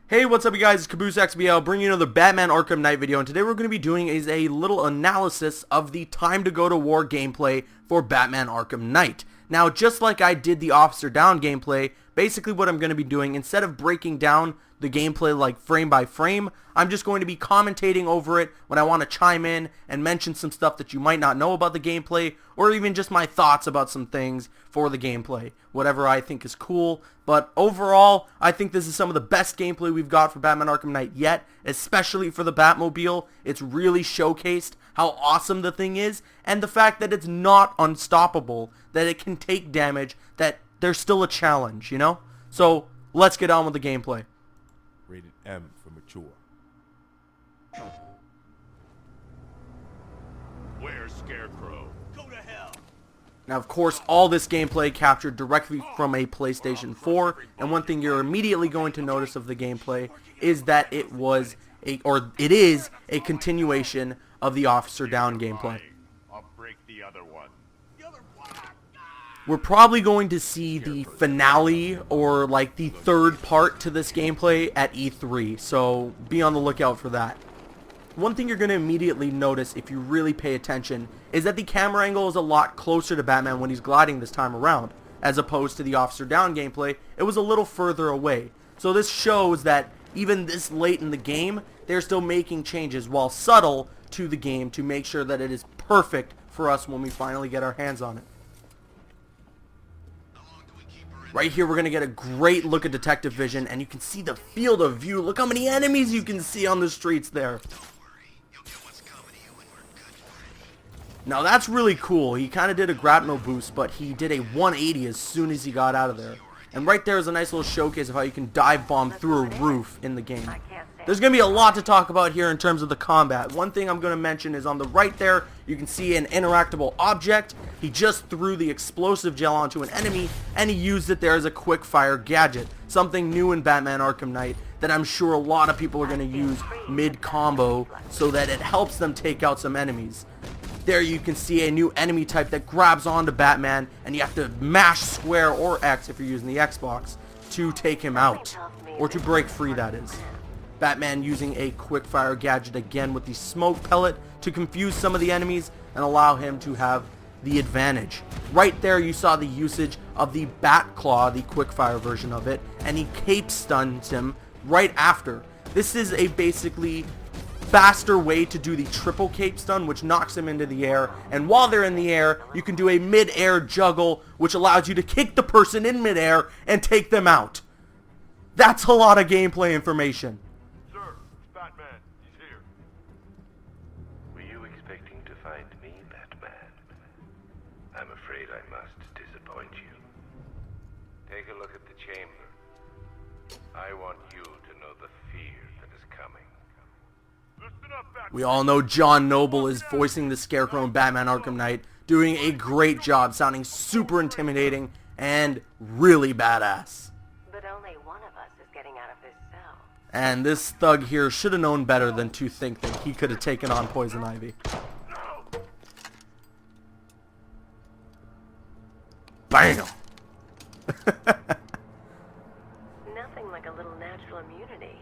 Hey, what's up you guys, it's Caboose XBL bringing you another Batman Arkham Knight video, and today what we're going to be doing is a little analysis of the time to go to war gameplay for Batman Arkham Knight. Now, just like I did the Officer Down gameplay, basically what I'm going to be doing, instead of breaking down the gameplay like frame by frame, I'm just going to be commentating over it when I want to chime in and mention some stuff that you might not know about the gameplay, or even just my thoughts about some things for the gameplay, whatever I think is cool. But overall, I think this is some of the best gameplay we've got for Batman Arkham Knight yet, especially for the Batmobile. It's really showcased how awesome the thing is, and the fact that it's not unstoppable, that it can take damage, that there's still a challenge, you know? So, let's get on with the gameplay. Rated M for mature. Where's Scarecrow? Go to hell! Now, of course, all this gameplay captured directly from a PlayStation 4, and one thing you're immediately going to notice of the gameplay is that it is a continuation of the Officer Down gameplay. I'll break the other one. We're probably going to see the finale, or like the third part to this gameplay at E3, so be on the lookout for that. One thing you're going to immediately notice if you really pay attention is that the camera angle is a lot closer to Batman when he's gliding this time around, as opposed to the Officer Down gameplay, it was a little further away. So this shows that even this late in the game, they're still making changes, while subtle, to the game to make sure that it is perfect for us when we finally get our hands on it. Right here we're going to get a great look at detective vision, and you can see the field of view. Look how many enemies you can see on the streets there. Now that's really cool. He kind of did a grapnel boost, but he did a 180 as soon as he got out of there. And right there is a nice little showcase of how you can dive bomb through a roof in the game. There's going to be a lot to talk about here in terms of the combat. One thing I'm going to mention is on the right there, you can see an interactable object. He just threw the explosive gel onto an enemy, and he used it there as a quick fire gadget. Something new in Batman Arkham Knight that I'm sure a lot of people are going to use mid-combo so that it helps them take out some enemies. There you can see a new enemy type that grabs onto Batman, and you have to mash square or X if you're using the Xbox to take him out, or to break free, that is. Batman using a quick fire gadget again with the smoke pellet to confuse some of the enemies and allow him to have the advantage. Right there you saw the usage of the Bat Claw, the quick fire version of it, and he cape stuns him right after. This is a basically faster way to do the triple cape stun, which knocks him into the air, and while they're in the air you can do a mid-air juggle, which allows you to kick the person in mid-air and take them out. That's a lot of gameplay information. Sir, it's Batman. He's here. Were you expecting to find me, Batman? I'm afraid I must disappoint you. Take a look at the chamber. I want you to know the fear that is coming. Listen up, Batman. We all know John Noble is voicing the Scarecrow in Batman Arkham Knight, doing a great job, sounding super intimidating and really badass. But only one of us is getting out of this cell. And this thug here should have known better than to think that he could have taken on Poison Ivy. Bam! Nothing like a little natural immunity.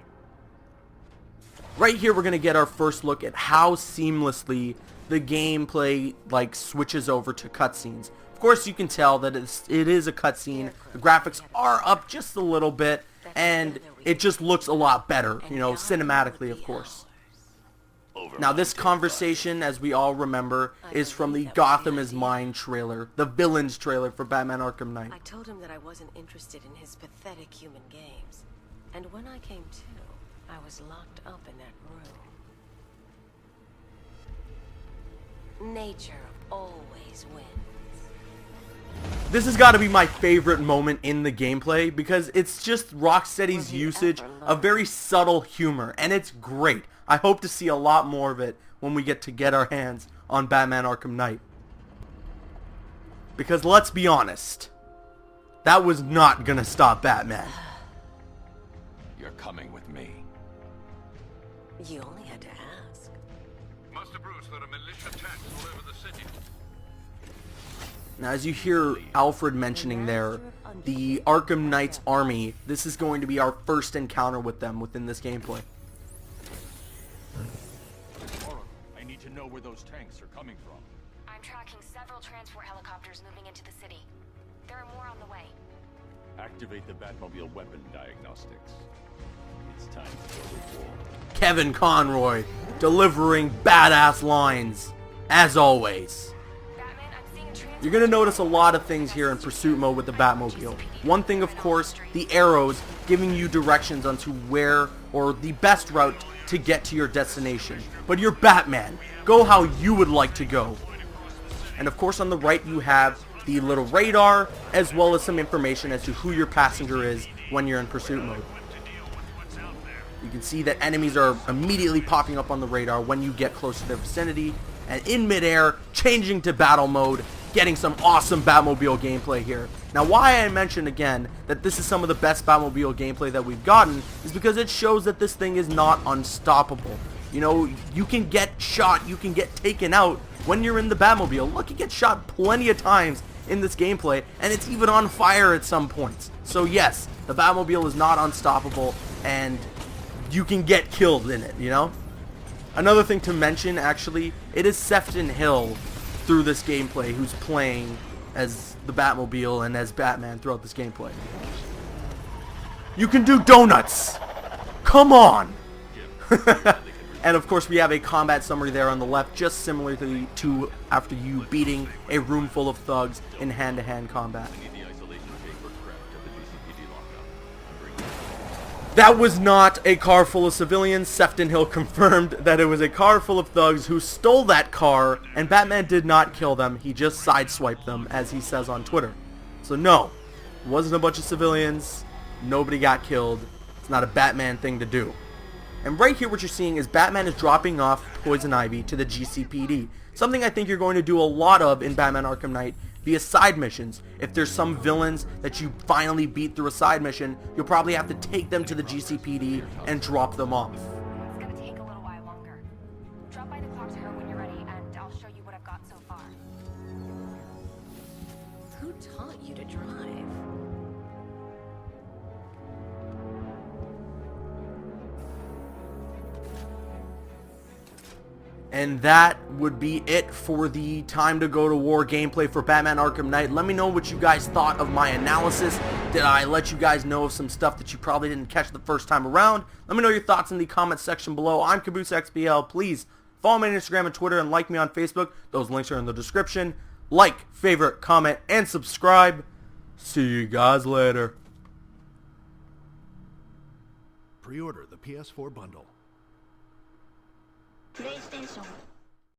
Right here we're going to get our first look at how seamlessly the gameplay switches over to cutscenes. Of course you can tell that it is a cutscene. The graphics are up just a little bit, and it just looks a lot better, you know, cinematically of course. Now this conversation, as we all remember, is from the Gotham is Mine trailer, the villains trailer for Batman Arkham Knight. I told him that I wasn't interested in his pathetic human games. And when I came to, I was locked up in that room. Nature always wins. This has got to be my favorite moment in the gameplay, because it's just Rocksteady's usage of very subtle humor, and it's great. I hope to see a lot more of it when we get our hands on Batman Arkham Knight. Because let's be honest, that was not gonna stop Batman. You're coming with me. You only had to ask. Master Bruce, there are militia attacks all over the city. Now, as you hear Alfred mentioning there, the Arkham Knight's army. This is going to be our first encounter with them within this gameplay. I need to know where those tanks are coming from. I'm tracking several transport helicopters moving into the city. There are more on the way. Activate the Batmobile weapon diagnostics. It's time to go to war. Kevin Conroy delivering badass lines, as always. Batman, I'm seeing a transport. You're going to notice a lot of things here in pursuit mode with the Batmobile. One thing, of course, the arrows giving you directions onto where or the best route to get to your destination. But you're Batman. Go how you would like to go. And of course on the right you have the little radar, as well as some information as to who your passenger is when you're in pursuit mode. You can see that enemies are immediately popping up on the radar when you get close to their vicinity, and in midair, changing to battle mode, getting some awesome Batmobile gameplay here. Now why I mentioned again that this is some of the best Batmobile gameplay that we've gotten is because it shows that this thing is not unstoppable. You know, you can get shot, you can get taken out when you're in the Batmobile. Look, you get shot plenty of times in this gameplay, and it's even on fire at some points. So yes, the Batmobile is not unstoppable, and you can get killed in it, you know? Another thing to mention, actually, it is Sefton Hill through this gameplay who's playing as the Batmobile and as Batman throughout this gameplay. You can do donuts! Come on! And of course we have a combat summary there on the left, just similar to after you beating a room full of thugs in hand-to-hand combat. That was not a car full of civilians. Sefton Hill confirmed that it was a car full of thugs who stole that car, and Batman did not kill them. He just sideswiped them, as he says on Twitter. So no, it wasn't a bunch of civilians. Nobody got killed. It's not a Batman thing to do. And right here what you're seeing is Batman is dropping off Poison Ivy to the GCPD. Something I think you're going to do a lot of in Batman Arkham Knight via side missions. If there's some villains that you finally beat through a side mission, you'll probably have to take them to the GCPD and drop them off. It's gonna take a little while longer. Drop by the clock tower when you're ready, and I'll show you what I've got so far. Who taught you to drive? And that would be it for the Time to Go to War gameplay for Batman Arkham Knight. Let me know what you guys thought of my analysis. Did I let you guys know of some stuff that you probably didn't catch the first time around? Let me know your thoughts in the comments section below. I'm CaboosXBL. Please follow me on Instagram and Twitter and like me on Facebook. Those links are in the description. Like, favorite, comment, and subscribe. See you guys later. Pre-order the PS4 bundle. PlayStation